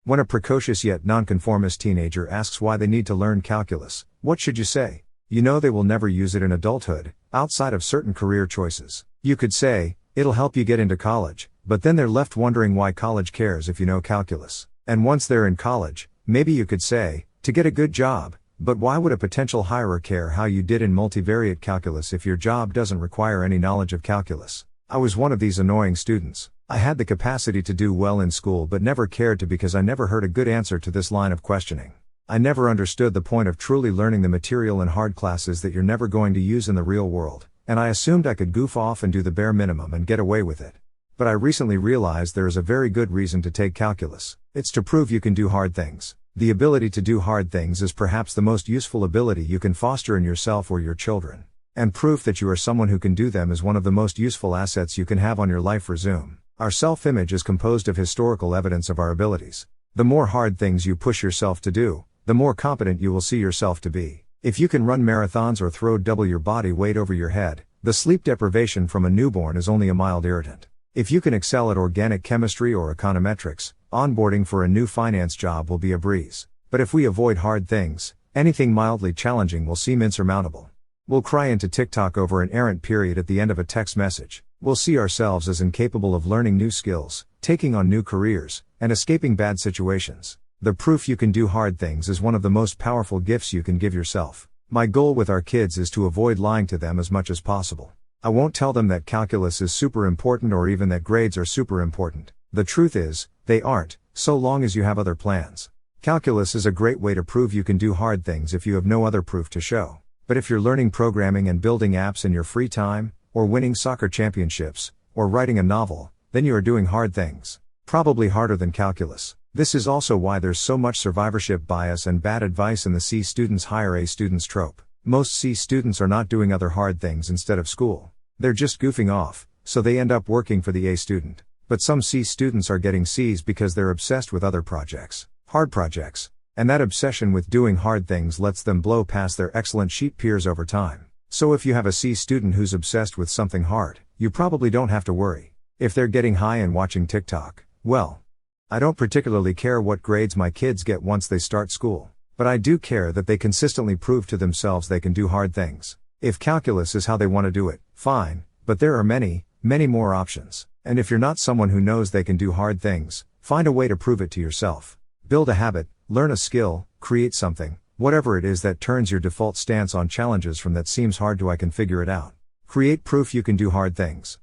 When a precocious yet nonconformist teenager asks why they need to learn calculus, what should you say? You know they will never use it in adulthood, outside of certain career choices. You could say, it'll help you get into college, but then they're left wondering why college cares if you know calculus. And once they're in college, maybe you could say, to get a good job, but why would a potential hirer care how you did in multivariate calculus if your job doesn't require any knowledge of calculus? I was one of these annoying students. I had the capacity to do well in school but never cared to because I never heard a good answer to this line of questioning. I never understood the point of truly learning the material in hard classes that you're never going to use in the real world, and I assumed I could goof off and do the bare minimum and get away with it. But I recently realized there is a very good reason to take calculus. It's to prove you can do hard things. The ability to do hard things is perhaps the most useful ability you can foster in yourself or your children. And proof that you are someone who can do them is one of the most useful assets you can have on your life. Resume. Our self-image is composed of historical evidence of our abilities. The more hard things you push yourself to do, the more competent you will see yourself to be. If you can run marathons or throw double your body weight over your head, the sleep deprivation from a newborn is only a mild irritant. If you can excel at organic chemistry or econometrics, onboarding for a new finance job will be a breeze. But if we avoid hard things, anything mildly challenging will seem insurmountable. We'll cry into TikTok over an errant period at the end of a text message. We'll see ourselves as incapable of learning new skills, taking on new careers, and escaping bad situations. The proof you can do hard things is one of the most powerful gifts you can give yourself. My goal with our kids is to avoid lying to them as much as possible. I won't tell them that calculus is super important or even that grades are super important. The truth is, they aren't, so long as you have other plans. Calculus is a great way to prove you can do hard things if you have no other proof to show. But if you're learning programming and building apps in your free time, or winning soccer championships, or writing a novel, then you are doing hard things. Probably harder than calculus. This is also why there's so much survivorship bias and bad advice in the C students hire A students trope. Most C students are not doing other hard things instead of school. They're just goofing off, so they end up working for the A student. But some C students are getting C's because they're obsessed with other projects, hard projects. And that obsession with doing hard things lets them blow past their excellent sheep peers over time. So if you have a C student who's obsessed with something hard, you probably don't have to worry. If they're getting high and watching TikTok, well, I don't particularly care what grades my kids get once they start school. But I do care that they consistently prove to themselves they can do hard things. If calculus is how they want to do it, fine, but there are many, many more options. And if you're not someone who knows they can do hard things, find a way to prove it to yourself. Build a habit, learn a skill, create something, whatever it is that turns your default stance on challenges from that seems hard to I can figure it out. Create proof you can do hard things.